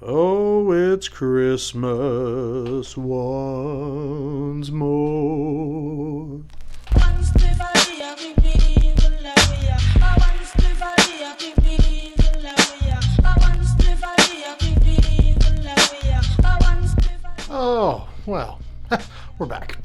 Oh, it's Christmas once more. Oh, well, we're back.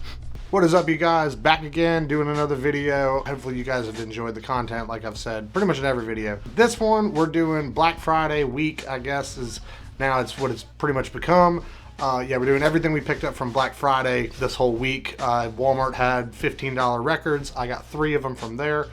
What is up, you guys? Back again, doing another video. Hopefully you guys have enjoyed the content, like I've said, pretty much in every video. This one, we're doing Black Friday week, I guess, is now it's what it's pretty much become. Yeah, we're doing everything we picked up from Black Friday this whole week. Walmart had $15 records. I got 3 of them from there.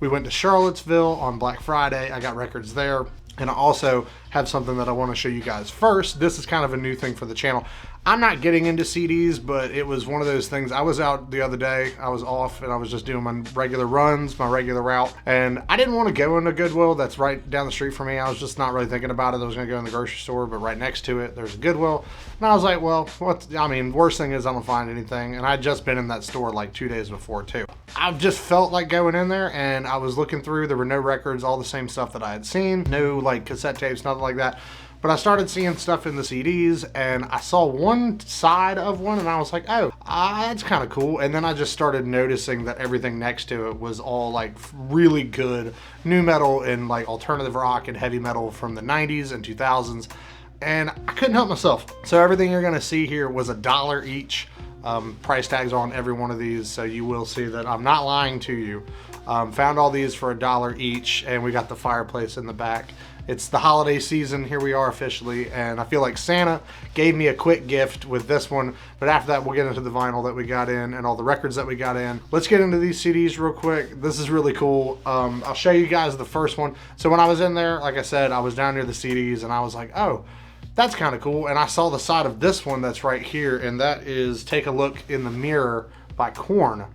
We went to Charlottesville on Black Friday. I got records there. And I also have something that I want to show you guys first. This is kind of a new thing for the channel. I'm not getting into CDs, but it was one of those things. I was out the other day, I was off, and I was just doing my regular runs, my regular route. And I didn't want to go into Goodwill. That's right down the street from me. I was just not really thinking about it. I was going to go in the grocery store, but right next to it, there's a Goodwill. And I was like, well, worst thing is I don't find anything. And I'd just been in that store like 2 days before too. I just felt like going in there, and I was looking through. There were no records, all the same stuff that I had seen. No like cassette tapes, nothing like that. But I started seeing stuff in the CDs, and I saw one side of one, and I was like, oh, that's kind of cool. And then I just started noticing that everything next to it was all like really good new metal and like alternative rock and heavy metal from the 90s and 2000s. And I couldn't help myself. So everything you're gonna see here was $1 each. Price tags on every one of these, so you will see that I'm not lying to you. Found all these for $1 each, and we got the fireplace in the back. It's the holiday season, here we are officially, and I feel like Santa gave me a quick gift with this one, but after that we'll get into the vinyl that we got in and all the records that we got in. Let's get into these CDs real quick. This is really cool. I'll show you guys the first one. So when I was in there, like I said, I was down near the CDs and I was like, oh, that's kind of cool. And I saw the side of this one that's right here, and that is Take a Look in the Mirror by Korn.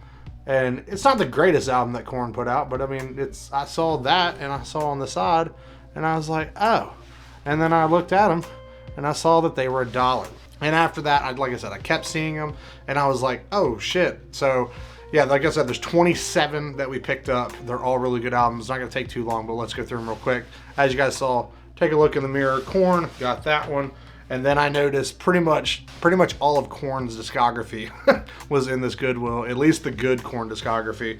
And it's not the greatest album that Korn put out, but I mean, I saw that and I saw on the side, and I was like, oh. And then I looked at them and I saw that they were $1. And after that, like I said, I kept seeing them and I was like, oh shit. So yeah, like I said, there's 27 that we picked up. They're all really good albums. It's not gonna take too long, but let's go through them real quick. As you guys saw, Take a Look in the Mirror, Korn, got that one. And then I noticed pretty much all of Korn's discography was in this Goodwill, at least the good Korn discography.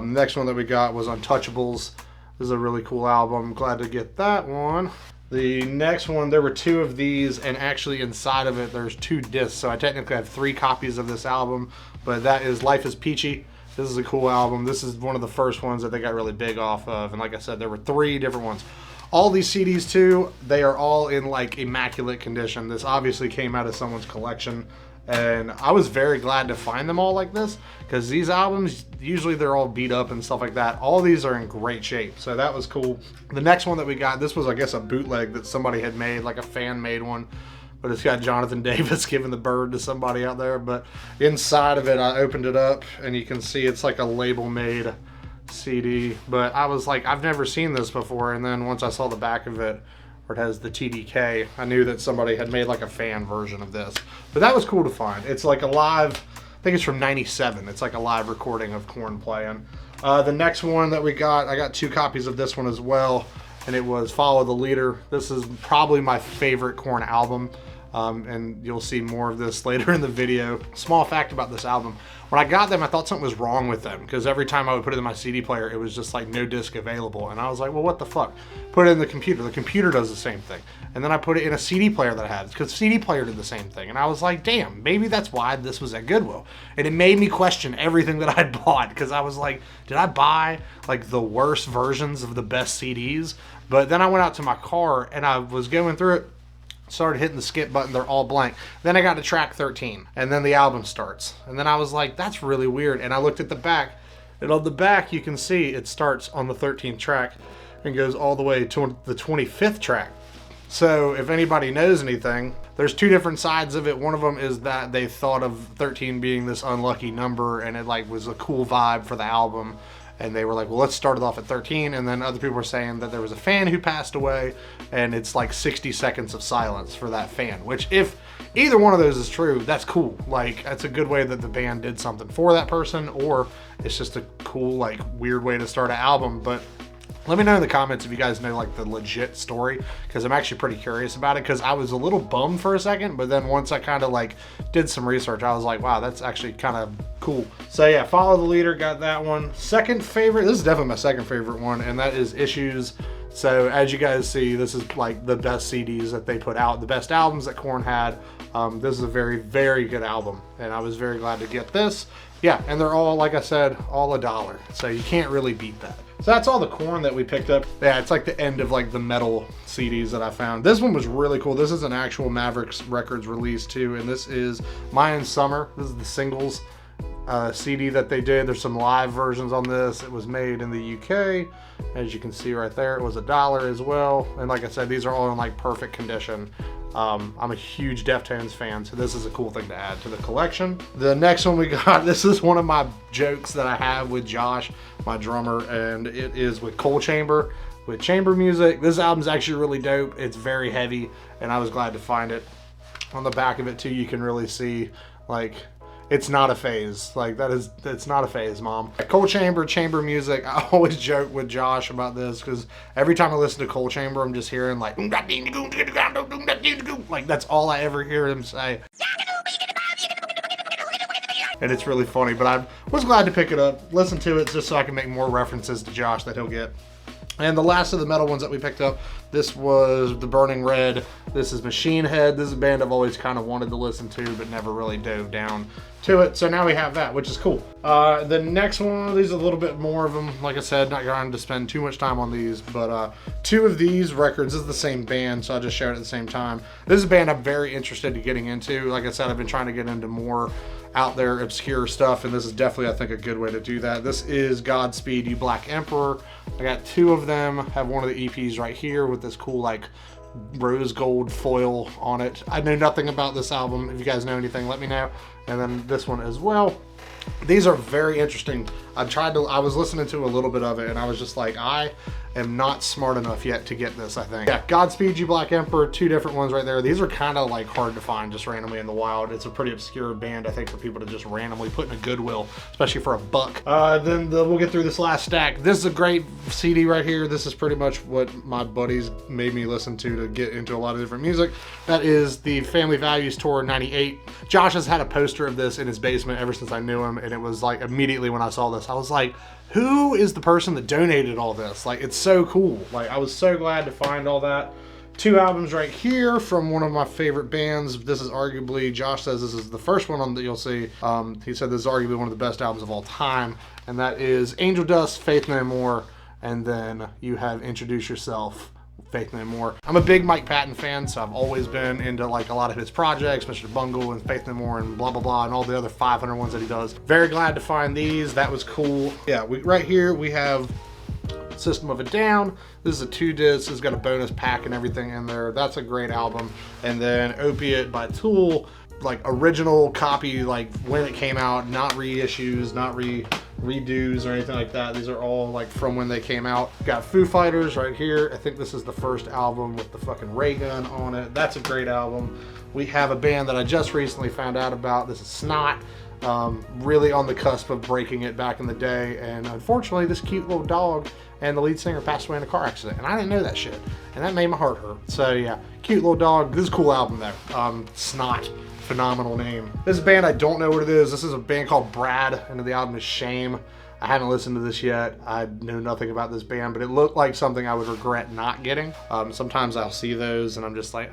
Next one that we got was Untouchables. This is a really cool album. Glad to get that one. The next one, there were 2 of these, and actually inside of it, there's 2 discs. So I technically have 3 copies of this album, but that is Life is Peachy. This is a cool album. This is one of the first ones that they got really big off of. And like I said, there were 3 different ones. All these CDs too, they are all in like immaculate condition. This obviously came out of someone's collection, and I was very glad to find them all like this, because these albums, usually they're all beat up and stuff like that. All these are in great shape, so that was cool. The next one that we got, this was I guess a bootleg that somebody had made, like a fan made one, but it's got Jonathan Davis giving the bird to somebody out there. But inside of it, I opened it up and you can see it's like a label made CD, but I was like, I've never seen this before. And then once I saw the back of it, where it has the TDK, I knew that somebody had made like a fan version of this. But that was cool to find. It's like a live, I think it's from '97. It's like a live recording of Korn playing. The next one that we got, I got 2 copies of this one as well, and it was Follow the Leader. This is probably my favorite Korn album. And you'll see more of this later in the video. Small fact about this album, when I got them, I thought something was wrong with them, because every time I would put it in my CD player, it was just like no disc available. And I was like, well, what the fuck? Put it in the computer does the same thing. And then I put it in a CD player that I had, because CD player did the same thing. And I was like, damn, maybe that's why this was at Goodwill. And it made me question everything that I'd bought, because I was like, did I buy like the worst versions of the best CDs? But then I went out to my car and I was going through it, started hitting the skip button, they're all blank. Then I got to track 13, and then the album starts. And then I was like, that's really weird. And I looked at the back, and on the back you can see it starts on the 13th track and goes all the way to the 25th track. So if anybody knows anything, there's 2 different sides of it. One of them is that they thought of 13 being this unlucky number, and it like was a cool vibe for the album. And they were like, well, let's start it off at 13. And then other people were saying that there was a fan who passed away, and it's like 60 seconds of silence for that fan, which if either one of those is true, that's cool. Like, that's a good way that the band did something for that person, or it's just a cool, like, weird way to start an album. But Let me know in the comments if you guys know like the legit story, because I'm actually pretty curious about it, because I was a little bummed for a second, but then once I kind of like did some research, I was like, wow, that's actually kind of cool. So yeah, Follow the Leader, got that one. Second favorite, this is definitely my second favorite one, and that is Issues. So as you guys see, this is like the best CDs that they put out, the best albums that Korn had. This is a very, very good album, and I was very glad to get this. Yeah, and they're all, like I said, all $1. So you can't really beat that. So that's all the Korn that we picked up. Yeah, it's like the end of like the metal CDs that I found. This one was really cool. This is an actual Mavericks Records release too, and this is Mayan Summer. This is the singles CD that they did. There's some live versions on this. It was made in the UK. As you can see right there, it was $1 as well. And like I said, these are all in like perfect condition. I'm a huge Deftones fan, so this is a cool thing to add to the collection. The next one we got, this is one of my jokes that I have with Josh, my drummer, and it is with Coal Chamber, with chamber music. This album's actually really dope. It's very heavy, and I was glad to find it. On the back of it too, you can really see like it's not a phase. Like it's not a phase, Mom. Coal Chamber, chamber music. I always joke with Josh about this because every time I listen to Coal Chamber, I'm just hearing like that's all I ever hear him say. And it's really funny, but I was glad to pick it up, listen to it just so I can make more references to Josh that he'll get. And the last of the metal ones that we picked up, this was The Burning Red. This is Machine Head. This is a band I've always kind of wanted to listen to, but never really dove down to it. So now we have that, which is cool. The next one, these are a little bit more of them. Like I said, not going to spend too much time on these, but two of these records, this is the same band, so I just showed it at the same time. This is a band I'm very interested in getting into. Like I said, I've been trying to get into more out there obscure stuff, and this is definitely, I think, a good way to do that. This is Godspeed You Black Emperor. I got two of them. I have one of the EPs right here with this cool like rose gold foil on it. I know nothing about this album. If you guys know anything, let me know. And then this one as well. These are very interesting. I was listening to a little bit of it, and I was just like, I am not smart enough yet to get this, I think. Yeah, Godspeed You Black Emperor, two different ones right there. These are kind of like hard to find just randomly in the wild. It's a pretty obscure band, I think, for people to just randomly put in a Goodwill, especially for $1. Then we'll get through this last stack. This is a great CD right here. This is pretty much what my buddies made me listen to get into a lot of different music. That is the Family Values Tour 98. Josh has had a poster of this in his basement ever since I knew him, and it was like immediately when I saw this, I was like, who is the person that donated all this? Like, it's so cool. Like, I was so glad to find all that. Two albums right here from one of my favorite bands. This is arguably, Josh says this is the first one on that you'll see. He said this is arguably one of the best albums of all time, and that is Angel Dust, Faith No More, and then you have Introduce Yourself, Faith No More. I'm a big Mike Patton fan, so I've always been into like a lot of his projects, Mr. Bungle and Faith No More and blah blah blah and all the other 500 ones that he does. Very glad to find these. That was cool. Yeah, right here we have System of a Down. This is a 2-disc. It's got a bonus pack and everything in there. That's a great album. And then Opiate by Tool, like original copy, like when it came out, not reissues, not redos or anything like that. These are all like from when they came out. Got Foo Fighters right here. I think this is the first album with the fucking ray gun on it. That's a great album. We have a band that I just recently found out about. This is Snot. Really on the cusp of breaking it back in the day, and unfortunately this cute little dog and the lead singer passed away in a car accident, and I didn't know that shit, and that made my heart hurt. So yeah, cute little dog. This is a cool album though. Snot, phenomenal name. This is a band I don't know what it is. This is a band called Brad, and the album is Shame. I haven't listened to this yet. I know nothing about this band, but it looked like something I would regret not getting. Sometimes I'll see those and I'm just like,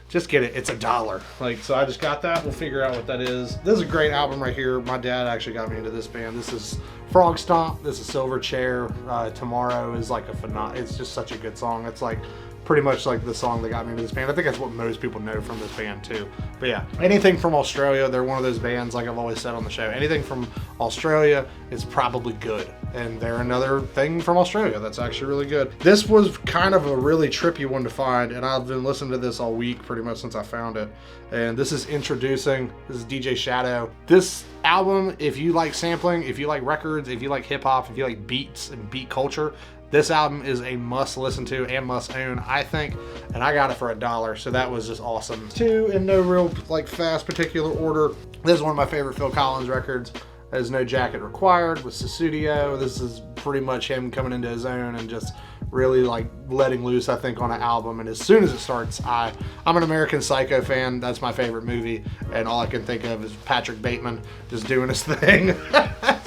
just get it. It's $1. Like, so I just got that. We'll figure out what that is. This is a great album right here. My dad actually got me into this band. This is Frog Stomp. This is Silver Chair. Tomorrow is like it's just such a good song. It's like pretty much like the song that got me into this band. I think that's what most people know from this band too. But yeah, anything from Australia, they're one of those bands, like I've always said on the show, anything from Australia is probably good. And they're another thing from Australia that's actually really good. This was kind of a really trippy one to find, and I've been listening to this all week pretty much since I found it. And this is Introducing. This is DJ Shadow. This album, if you like sampling, if you like records, if you like hip hop, if you like beats and beat culture, this album is a must listen to and must own, I think, and I got it for $1, so that was just awesome. Two, in no real like fast particular order, this is one of my favorite Phil Collins records. There's No Jacket Required with Susudio. This is pretty much him coming into his own and just really like letting loose, I think, on an album. And as soon as it starts, I'm an American Psycho fan. That's my favorite movie, and all I can think of is Patrick Bateman just doing his thing.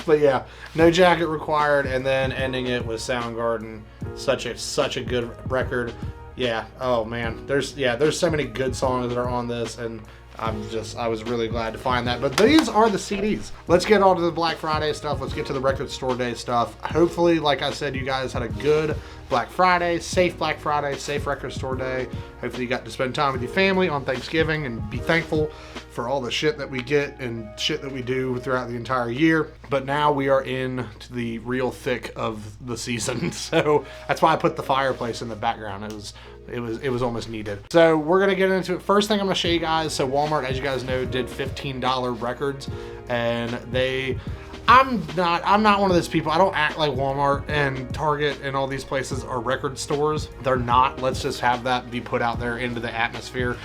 But yeah, No Jacket Required, and then ending it with Soundgarden. Such a good record. Yeah, oh man, there's so many good songs that are on this, and I was really glad to find that. But these are the CDs. Let's get on to the Black Friday stuff. Let's get to the record store day stuff. Hopefully, like I said, you guys had a good Black Friday, safe record store day. Hopefully you got to spend time with your family on Thanksgiving and be thankful for all the shit that we get and shit that we do throughout the entire year. But now we are into the real thick of the season. So that's why I put the fireplace in the background. It was almost needed. So we're gonna get into it. First thing I'm gonna show you guys. So Walmart, as you guys know, did $15 records, and I'm not one of those people. I don't act like Walmart and Target and all these places are record stores. They're not. Let's just have that be put out there into the atmosphere.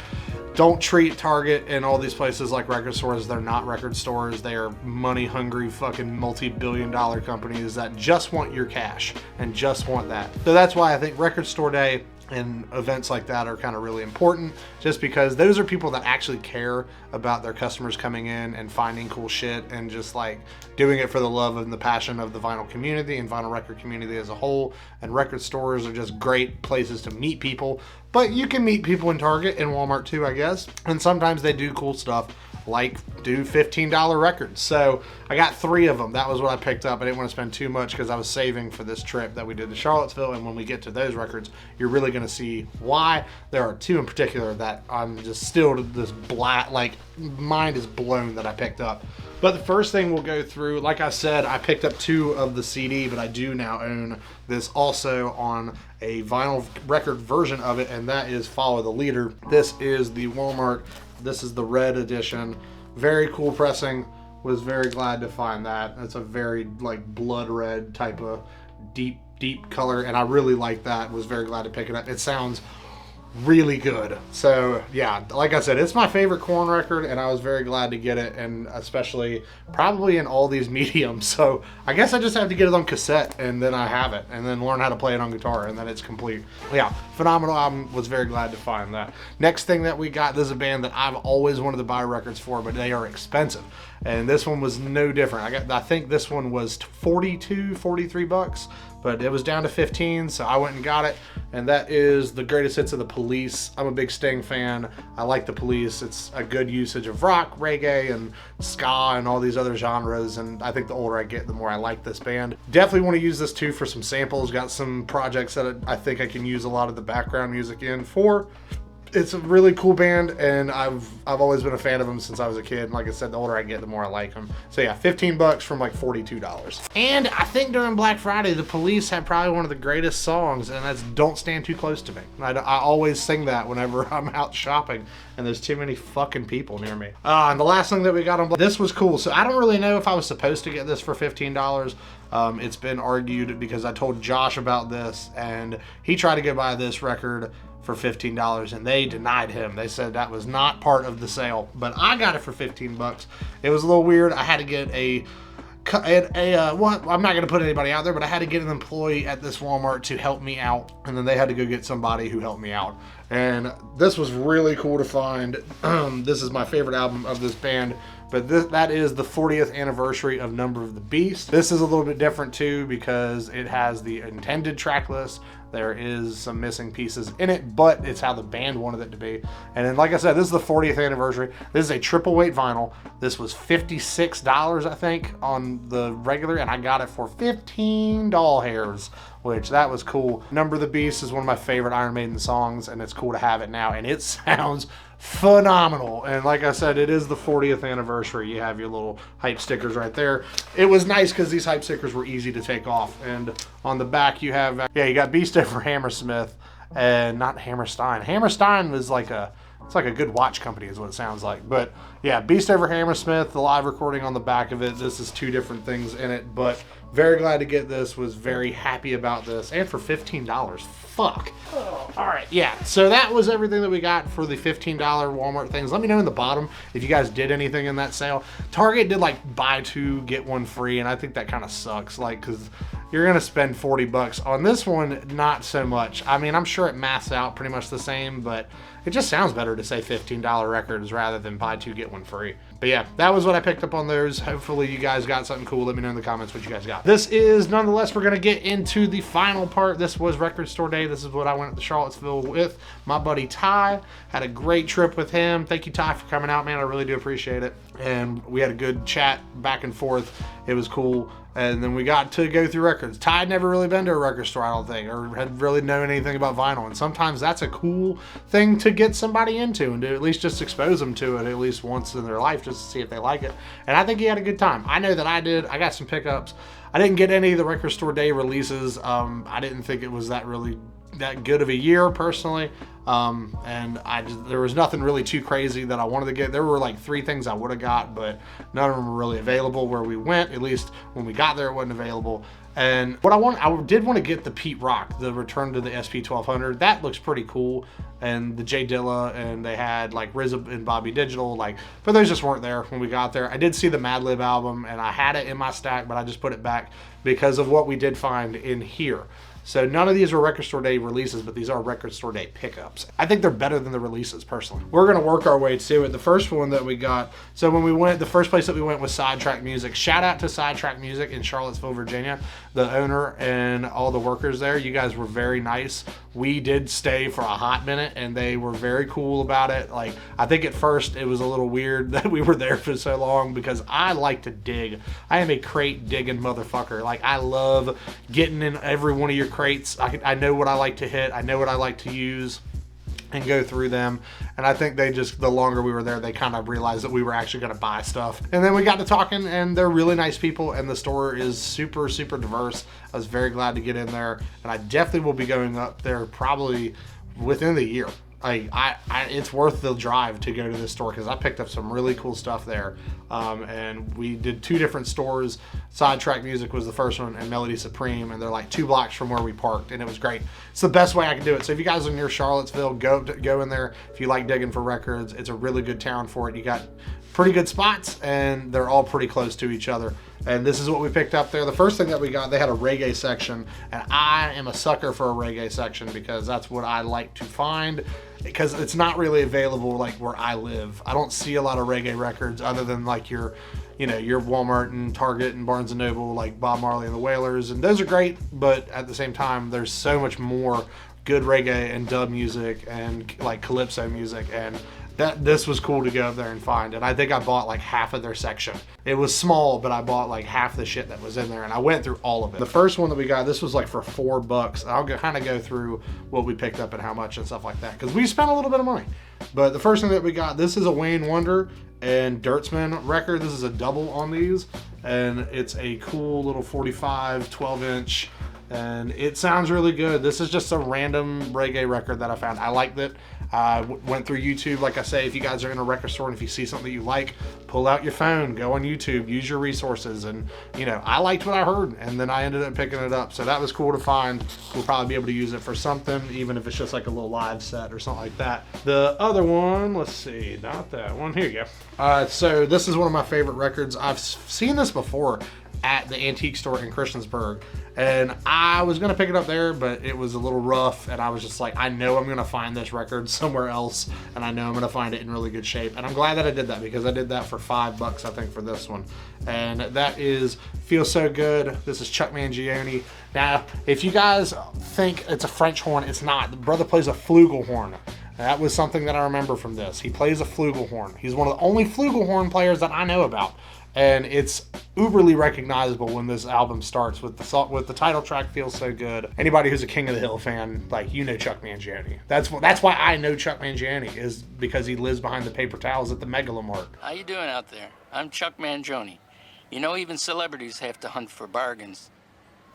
Don't treat Target and all these places like record stores. They're not record stores. They are money-hungry fucking multi-billion-dollar companies that just want your cash and just want that. So that's why I think Record Store Day and events like that are kind of really important, just because those are people that actually care about their customers coming in and finding cool shit and just like doing it for the love and the passion of the vinyl community and vinyl record community as a whole. And record stores are just great places to meet people, but you can meet people in Target and Walmart too, I guess. And sometimes they do cool stuff like do $15 records. So I got 3 of them. That was what I picked up. I didn't want to spend too much because I was saving for this trip that we did to Charlottesville. And when we get to those records, you're really going to see why. There are 2 in particular that I'm just still this like mind is blown that I picked up. But the first thing we'll go through, like I said, I picked up 2 of the CD, but I do now own this also on a vinyl record version of it, and that is Follow the Leader. This is the Walmart. This is the red edition. Very cool pressing. Was very glad to find that. It's a very like blood red type of deep color, and I really like that. Was very glad to pick it up. It sounds really good. So yeah, like I said, it's my favorite Korn record, and I was very glad to get it, and especially probably in all these mediums. So I guess I just have to get it on cassette, and then I have it, and then learn how to play it on guitar, and then it's complete. Yeah, phenomenal album. Was very glad to find that. Next thing that we got, this is a band that I've always wanted to buy records for, but they are expensive, and this one was no different. I think this one was 43 bucks, but it was down to 15, so I went and got it, and that is the Greatest Hits of the Police. I'm a big Sting fan. I like the Police. It's a good usage of rock, reggae, and ska, and all these other genres, and I think the older I get, the more I like this band. Definitely want to use this too for some samples. Got some projects that I think I can use a lot of the background music in for. It's a really cool band, and I've always been a fan of them since I was a kid. And like I said, the older I get, the more I like them. So yeah, 15 bucks from like $42. And I think during Black Friday, the Police had probably one of the greatest songs, and that's Don't Stand Too Close to Me. I always sing that whenever I'm out shopping and there's too many fucking people near me. And the last thing that we got on, this was cool. So I don't really know if I was supposed to get this for $15. It's been argued because I told Josh about this, and he tried to go buy this record for $15, and they denied him. They said that was not part of the sale, but I got it for 15 bucks. It was a little weird. I had to get well, I'm not going to put anybody out there, but I had to get an employee at this Walmart to help me out, and then they had to go get somebody who helped me out. And this was really cool to find. This is my favorite album of this band, but that is the 40th anniversary of Number of the Beast. This is a little bit different too because it has the intended track list. There is some missing pieces in it, but it's how the band wanted it to be. And then, like I said, this is the 40th anniversary. This is a triple weight vinyl. This was $56, I think, on the regular, and I got it for 15 doll hairs, which that was cool. Number of the Beast is one of my favorite Iron Maiden songs, and it's cool to have it now, and it sounds phenomenal. And like I said, it is the 40th anniversary. You have your little hype stickers right there. It was nice because these hype stickers were easy to take off. And on the back you have, you got Beast over Hammersmith, and not Hammerstein. Hammerstein was like it's like a good watch company is what it sounds like. But yeah, Beast over Hammersmith, the live recording on the back of it. This is 2 different things in it, but very glad to get this. Was very happy about this, and for $15. Fuck. Oh. All right, yeah. So that was everything that we got for the $15 Walmart things. Let me know in the bottom if you guys did anything in that sale. Target did like buy 2 get 1 free, and I think that kind of sucks. Like, cause you're gonna spend 40 bucks. On this one, not so much. I mean, I'm sure it maths out pretty much the same, but it just sounds better to say $15 records rather than buy two, get one free. But yeah, that was what I picked up on those. Hopefully you guys got something cool. Let me know in the comments what you guys got. This is, nonetheless, we're gonna get into the final part. This was record store day. This is what I went to Charlottesville with my buddy Ty. Had a great trip with him. Thank you, Ty, for coming out, man. I really do appreciate it. And we had a good chat back and forth. It was cool. And then we got to go through records. Ty had never really been to a record store, I don't think, or had really known anything about vinyl. And sometimes that's a cool thing to get somebody into and to at least just expose them to it at least once in their life just to see if they like it. And I think he had a good time. I know that I did. I got some pickups. I didn't get any of the record store day releases. I didn't think it was that good of a year personally. And there was nothing really too crazy that I wanted to get. There were like 3 things I would have got, but none of them were really available where we went. At least when we got there, it wasn't available. And what I did want to get the Pete Rock, the return to the SP1200. That looks pretty cool. And the J Dilla, and they had like RZA and Bobby Digital, but those just weren't there when we got there. I did see the Madlib album, and I had it in my stack, but I just put it back because of what we did find in here. So none of these are record store day releases, but these are record store day pickups. I think they're better than the releases, personally. We're gonna work our way to it. The first one that we got, so when we went, the first place that we went was Sidetrack Music. Shout out to Sidetrack Music in Charlottesville, Virginia. The owner and all the workers there, you guys were very nice. We did stay for a hot minute, and they were very cool about it. Like, I think at first it was a little weird that we were there for so long because I like to dig. I am a crate digging motherfucker. Like, I love getting in every one of your crates. I know what I like to hit. I know what I like to use and go through them. And I think the longer we were there, they kind of realized that we were actually going to buy stuff. And then we got to talking, and they're really nice people, and the store is super, super diverse. I was very glad to get in there, and I definitely will be going up there probably within the year. It's worth the drive to go to this store because I picked up some really cool stuff there. And we did 2 different stores. Sidetrack Music was the first one, and Melody Supreme, and they're like 2 blocks from where we parked, and it was great. It's the best way I can do it. So if you guys are near Charlottesville, go in there. If you like digging for records, it's a really good town for it. You got pretty good spots, and they're all pretty close to each other. And this is what we picked up there. The first thing that we got, they had a reggae section, and I am a sucker for a reggae section because that's what I like to find, because it's not really available like where I live. I don't see a lot of reggae records other than like your Walmart and Target and Barnes & Noble, like Bob Marley and the Wailers, and those are great, but at the same time, there's so much more good reggae and dub music and like calypso music, and this was cool to go up there and find. And I think I bought like half of their section. It was small, but I bought like half the shit that was in there, and I went through all of it. The first one that we got, this was like for $4. I'll kind of go through what we picked up and how much and stuff like that, because we spent a little bit of money. But the first thing that we got, this is a Wayne Wonder and Dirtsman record. This is a double on these, and it's a cool little 45 12-inch, and it sounds really good. This is just a random reggae record that I found. I liked it. I went through YouTube. Like I say, if you guys are in a record store and if you see something that you like, pull out your phone, go on YouTube, use your resources. And, I liked what I heard, and then I ended up picking it up. So that was cool to find. We'll probably be able to use it for something, even if it's just like a little live set or something like that. The other one, let's see, not that one. Here you go. So this is one of my favorite records. I've seen this before at the antique store in Christiansburg, and I was gonna pick it up there, but it was a little rough, and I was just like, I know I'm gonna find this record somewhere else, and I know I'm gonna find it in really good shape. And I'm glad that I did that, because I did that for $5, I think, for this one. And that is Feel So Good. This is Chuck Mangione. Now, if you guys think it's a French horn, it's not. The brother plays a flugelhorn. That was something that I remember from this. He plays a flugelhorn. He's one of the only flugelhorn players that I know about. And it's uberly recognizable when this album starts with the title track, Feels So Good. Anybody who's a King of the Hill fan, Chuck Mangione. That's why I know Chuck Mangione, is because he lives behind the paper towels at the Megalomart. How you doing out there? I'm Chuck Mangione. Even celebrities have to hunt for bargains.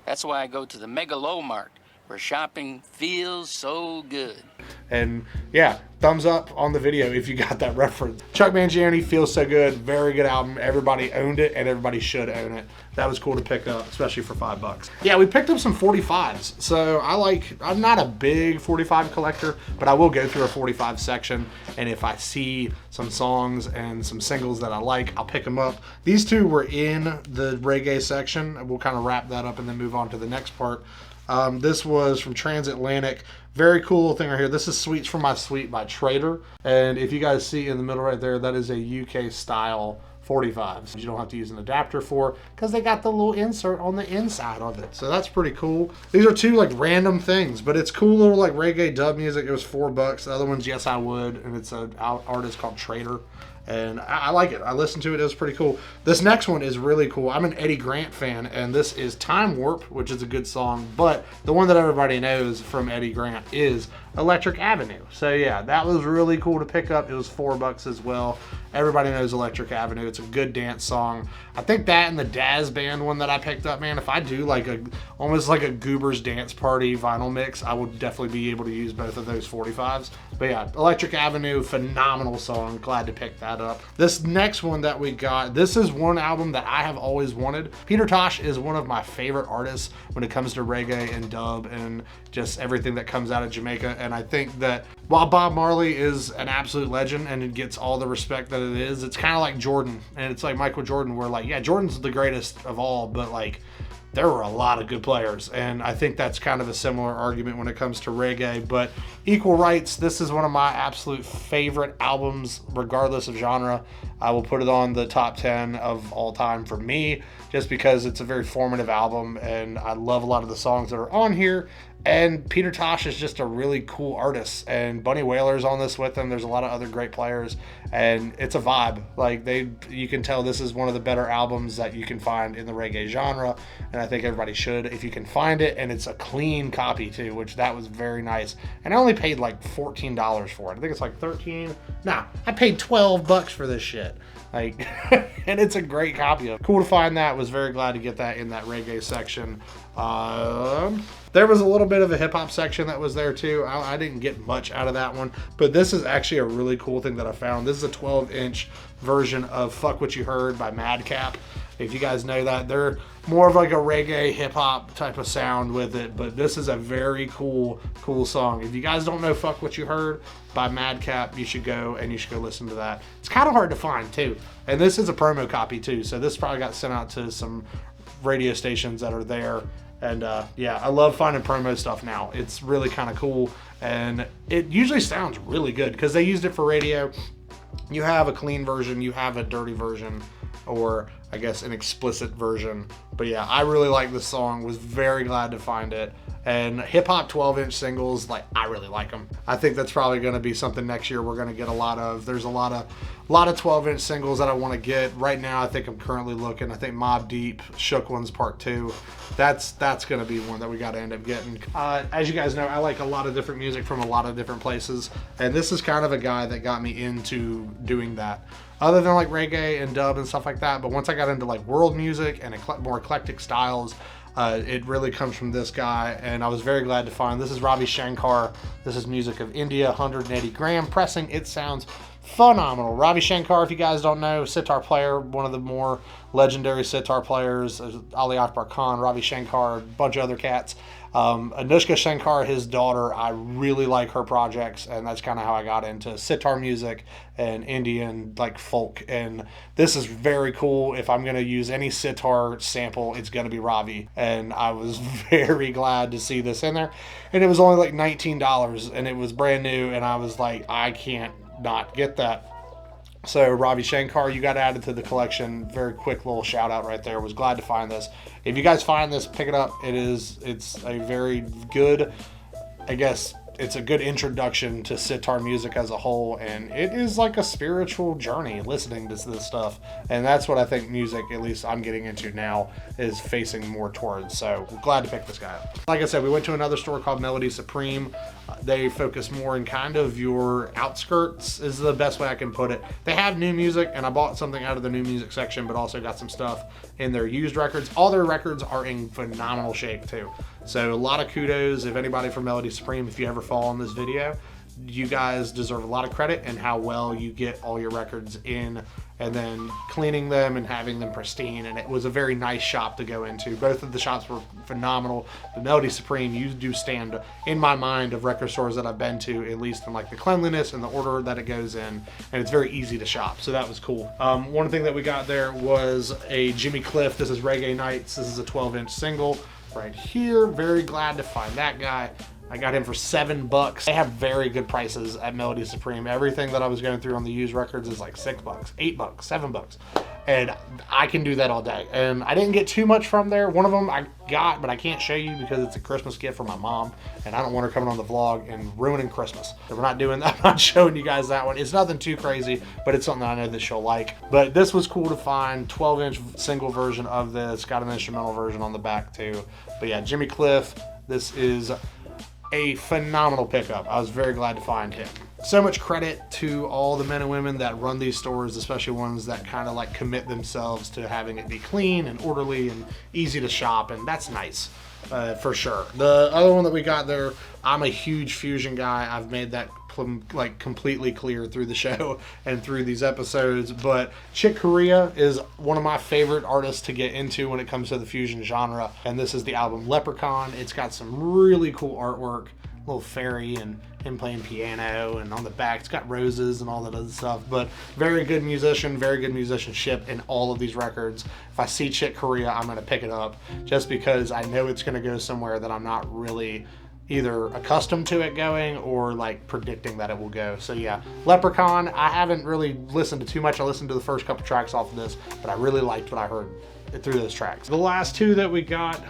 That's why I go to the Megalomart, where shopping feels so good. And yeah, thumbs up on the video if you got that reference. Chuck Mangione, Feels So Good, very good album. Everybody owned it and everybody should own it. That was cool to pick up, especially for $5. Yeah, we picked up some 45s. So I'm not a big 45 collector, but I will go through a 45 section. And if I see some songs and some singles that I like, I'll pick them up. These two were in the reggae section. We'll kind of wrap that up and then move on to the next part. This was from Transatlantic. Very cool thing right here. This is Sweets for My Sweet by Trader. And if you guys see in the middle right there, that is a UK style 45. So you don't have to use an adapter for, because they got the little insert on the inside of it. So that's pretty cool. These are two like random things, but it's cool little like reggae dub music. It was $4. The other one's Yes I Would, and it's an artist called Trader. And I like it. I listened to it. It was pretty cool. This next one is really cool. I'm an Eddie Grant fan, and this is Time Warp, which is a good song. But the one that everybody knows from Eddie Grant is Electric Avenue. So yeah, that was really cool to pick up. It was $4 as well. Everybody knows Electric Avenue. It's a good dance song. I think that and the Daz Band one that I picked up, man, if I do like almost like a Goobers Dance Party vinyl mix, I would definitely be able to use both of those 45s. But yeah, Electric Avenue, phenomenal song. Glad to pick that up. This next one that we got, this is one album that I have always wanted. Peter Tosh is one of my favorite artists when it comes to reggae and dub and just everything that comes out of Jamaica. And I think that while Bob Marley is an absolute legend and it gets all the respect that it is, it's kind of like Jordan. And it's like Michael Jordan, where like, yeah, Jordan's the greatest of all, but like, there were a lot of good players, and I think that's kind of a similar argument when it comes to reggae. But Equal Rights, this is one of my absolute favorite albums, regardless of genre. I will put it on the top 10 of all time for me, just because it's a very formative album, and I love a lot of the songs that are on here. And Peter Tosh is just a really cool artist, and Bunny Wailer's on this with him. There's a lot of other great players, and it's a vibe. Like you can tell this is one of the better albums that you can find in the reggae genre, and I think everybody should if you can find it. And it's a clean copy too, which that was very nice. And I only paid like $14 for it. I think it's like 13. Nah, I paid $12 for this shit. Like, and it's a great copy of it. Cool to find that. Was very glad to get that in that reggae section. There was a little bit of a hip-hop section that was there too. I didn't get much out of that one, but this is actually a really cool thing that I found. This is a 12-inch version of Fuck What You Heard by Madcap. If you guys know that, they're more of like a reggae hip-hop type of sound with it, but this is a very cool song. If you guys don't know Fuck What You Heard by Madcap, you should go listen to that. It's kind of hard to find too, and this is a promo copy too, so this probably got sent out to some radio stations that are there. And yeah, I love finding promo stuff now. It's really kind of cool, and it usually sounds really good because they used it for radio. You have a clean version, you have a dirty version, or I guess an explicit version. But yeah, I really like this song, was very glad to find it. And hip hop 12-inch singles, like, I really like them. I think that's probably going to be something next year we're going to get a lot of. There's a lot of 12-inch singles that I want to get. Right now, I think I'm currently looking. I think Mobb Deep, Shook Ones Part 2. That's going to be one that we got to end up getting. As you guys know, I like a lot of different music from a lot of different places. And this is kind of a guy that got me into doing that. Other than like reggae and dub and stuff like that. But once I got into like world music and more eclectic styles, it really comes from this guy, and I was very glad to find. This is Ravi Shankar. This is music of India, 180 gram pressing. It sounds phenomenal. Ravi Shankar, if you guys don't know, sitar player, one of the more legendary sitar players. Ali Akbar Khan, Ravi Shankar, a bunch of other cats. Anushka Shankar, his daughter, I really like her projects, and that's kind of how I got into sitar music and Indian like folk. And this is very cool. If I'm going to use any sitar sample, it's going to be Ravi, and I was very glad to see this in there. And it was only like $19, and it was brand new, and I was like, I can't not get that. So Ravi Shankar, you got added to the collection. Very quick little shout out right there. Was glad to find this. If you guys find this, pick it up. It's a very good, I guess it's a good introduction to sitar music as a whole, and it is like a spiritual journey listening to this stuff. And that's what I think music, at least I'm getting into now, is facing more towards. So we're glad to pick this guy up. Like I said, we went to another store called Melody Supreme. They focus more in kind of your outskirts is the best way I can put it. They have new music, and I bought something out of the new music section, but also got some stuff in their used records. All their records are in phenomenal shape too. So a lot of kudos. If anybody from Melody Supreme, if you ever fall on this video, you guys deserve a lot of credit in how well you get all your records in and then cleaning them and having them pristine. And it was a very nice shop to go into. Both of the shops were phenomenal. The Melody Supreme, you do stand in my mind of record stores that I've been to, at least in like the cleanliness and the order that it goes in, and it's very easy to shop, so that was cool. One thing that we got there was a Jimmy Cliff. This is Reggae Nights. This is a 12-inch single right here. Very glad to find that guy. I got him for $7. They have very good prices at Melody Supreme. Everything that I was going through on the used records is like $6, $8, $7. And I can do that all day. And I didn't get too much from there. One of them I got, but I can't show you because it's a Christmas gift for my mom. And I don't want her coming on the vlog and ruining Christmas. So we're not doing that. I'm not showing you guys that one. It's nothing too crazy, but it's something I know that she'll like. But this was cool to find. 12-inch single version of this. Got an instrumental version on the back too. But yeah, Jimmy Cliff. This is a phenomenal pickup. I was very glad to find him. So much credit to all the men and women that run these stores, especially ones that kind of like commit themselves to having it be clean and orderly and easy to shop, and that's nice for sure. The other one that we got there, I'm a huge Fusion guy. I've made that like completely clear through the show and through these episodes, but Chick Corea is one of my favorite artists to get into when it comes to the Fusion genre, and this is the album Leprechaun. It's got some really cool artwork, little fairy and him playing piano, and on the back it's got roses and all that other stuff. But very good musician, very good musicianship in all of these records. If I see Chick Corea, I'm going to pick it up just because I know it's going to go somewhere that I'm not really either accustomed to it going or like predicting that it will go. So yeah, Leprechaun, I haven't really listened to too much. I listened to the first couple tracks off of this, but I really liked what I heard through those tracks. The last two that we got,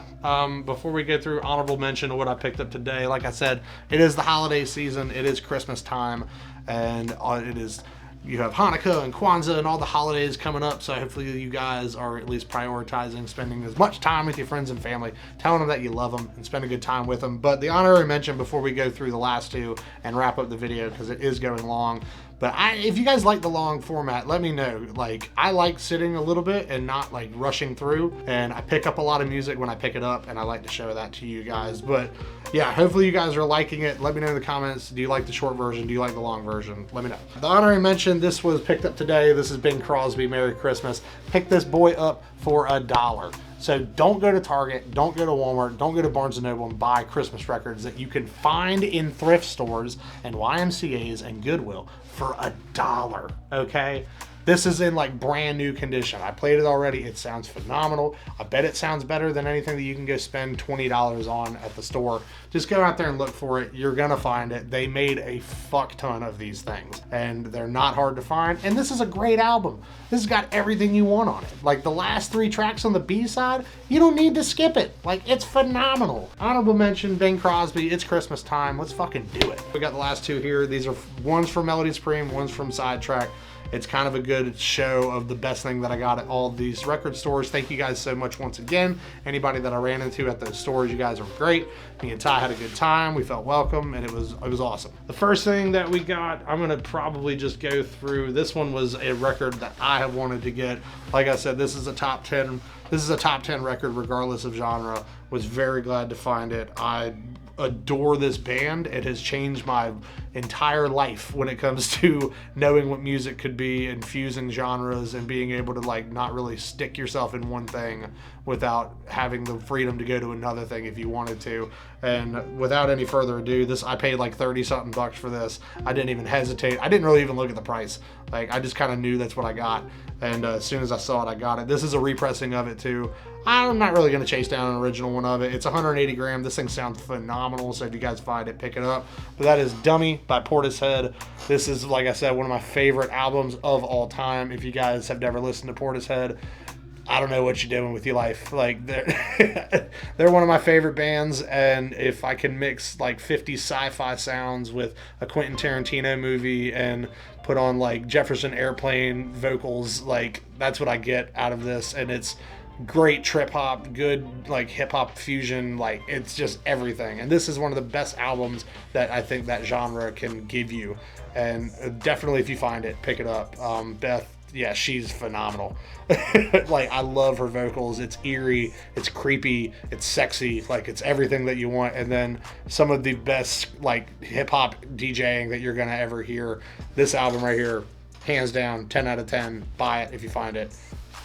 before we get through honorable mention of what I picked up today, like I said, it is the holiday season, it is Christmas time, and it is, you have Hanukkah and Kwanzaa and all the holidays coming up, so hopefully you guys are at least prioritizing spending as much time with your friends and family, telling them that you love them and spend a good time with them. But the honorary mention before we go through the last two and wrap up the video, because it is going long, but if you guys like the long format, let me know. Like, I like sitting a little bit and not like rushing through, and I pick up a lot of music when I pick it up, and I like to show that to you guys. But yeah, hopefully you guys are liking it. Let me know in the comments. Do you like the short version? Do you like the long version? Let me know. The honorary mention, this was picked up today. This is Bing Crosby, Merry Christmas. Pick this boy up for $1. So don't go to Target, don't go to Walmart, don't go to Barnes & Noble and buy Christmas records that you can find in thrift stores and YMCAs and Goodwill for $1, okay? This is in like brand new condition. I played it already. It sounds phenomenal. I bet it sounds better than anything that you can go spend $20 on at the store. Just go out there and look for it. You're gonna find it. They made a fuck ton of these things, and they're not hard to find. And this is a great album. This has got everything you want on it. Like the last 3 tracks on the B side, you don't need to skip it. Like, it's phenomenal. Honorable mention, Bing Crosby. It's Christmas time. Let's fucking do it. We got the last 2 here. These are one's from Melody Supreme, one's from Sidetrack. It's kind of a good show of the best thing that I got at all these record stores. Thank you guys so much once again. Anybody that I ran into at those stores, you guys are great. Me and Ty had a good time. We felt welcome, and it was awesome. The first thing that we got, I'm gonna probably just go through. This one was a record that I have wanted to get. Like I said, this is a top 10. This is a top 10 record regardless of genre. Was very glad to find it. I adore this band. It has changed my entire life when it comes to knowing what music could be and fusing genres and being able to like not really stick yourself in one thing without having the freedom to go to another thing if you wanted to. And without any further ado, I paid like 30 something bucks for this. I didn't even hesitate. I didn't really even look at the price. Like, I just kind of knew that's what I got, and as soon as I saw it, I got it. This is a repressing of it too. I'm not really going to chase down an original one of it. It's 180 gram. This thing sounds phenomenal, so if you guys find it, pick it up. But that is Dummy by Portishead. This is, like I said, one of my favorite albums of all time. If you guys have never listened to Portishead, I don't know what you're doing with your life. Like, they're one of my favorite bands, and if I can mix like 50 sci-fi sounds with a Quentin Tarantino movie and put on like Jefferson Airplane vocals, like, that's what I get out of this, and it's great trip hop, good like hip hop fusion, like it's just everything. And this is one of the best albums that I think that genre can give you. And definitely, if you find it, pick it up. Beth, yeah, she's phenomenal. Like, I love her vocals. It's eerie, it's creepy, it's sexy, like it's everything that you want. And then some of the best like hip hop DJing that you're gonna ever hear. This album right here, hands down, 10 out of 10. Buy it if you find it.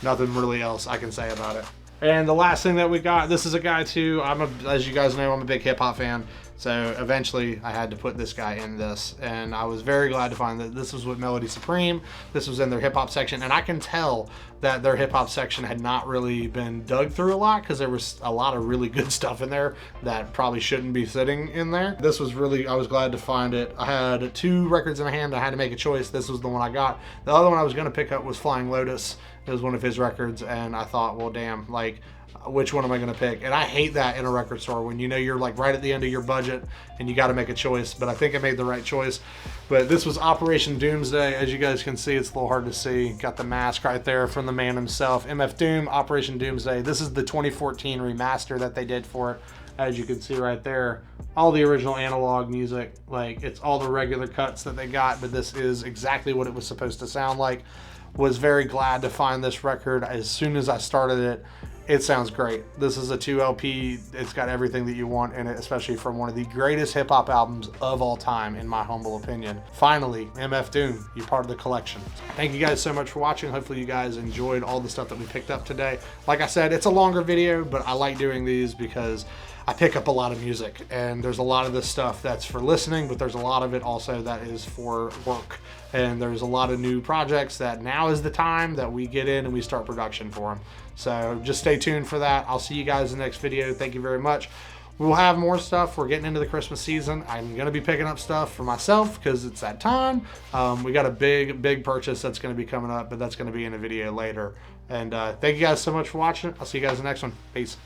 Nothing really else I can say about it. And the last thing that we got, this is a guy too. As you guys know, I'm a big hip hop fan. So eventually I had to put this guy in this, and I was very glad to find that this was with Melody Supreme. This was in their hip hop section, and I can tell that their hip hop section had not really been dug through a lot, because there was a lot of really good stuff in there that probably shouldn't be sitting in there. This was really, I was glad to find it. I had 2 records in my hand. I had to make a choice. This was the one I got. The other one I was going to pick up was Flying Lotus. It was one of his records, and I thought, well, damn, like, which one am I going to pick? And I hate that in a record store when you know you're like right at the end of your budget and you got to make a choice. But I think I made the right choice. But this was Operation Doomsday. As you guys can see, it's a little hard to see. Got the mask right there from the man himself. MF Doom, Operation Doomsday. This is the 2014 remaster that they did for it. As you can see right there, all the original analog music. Like, it's all the regular cuts that they got, but this is exactly what it was supposed to sound like. Was very glad to find this record. As soon as I started it, it sounds great. This is a 2 LP. It's got everything that you want in it, especially from one of the greatest hip hop albums of all time, in my humble opinion. Finally, MF Doom, you're part of the collection. Thank you guys so much for watching. Hopefully you guys enjoyed all the stuff that we picked up today. Like I said, it's a longer video, but I like doing these because I pick up a lot of music, and there's a lot of this stuff that's for listening, but there's a lot of it also that is for work. And there's a lot of new projects that now is the time that we get in and we start production for them. So just stay tuned for that. I'll see you guys in the next video. Thank you very much. We'll have more stuff. We're getting into the Christmas season. I'm going to be picking up stuff for myself because it's that time. We got a big purchase that's going to be coming up, but that's going to be in a video later. And thank you guys so much for watching. I'll see you guys in the next one. Peace.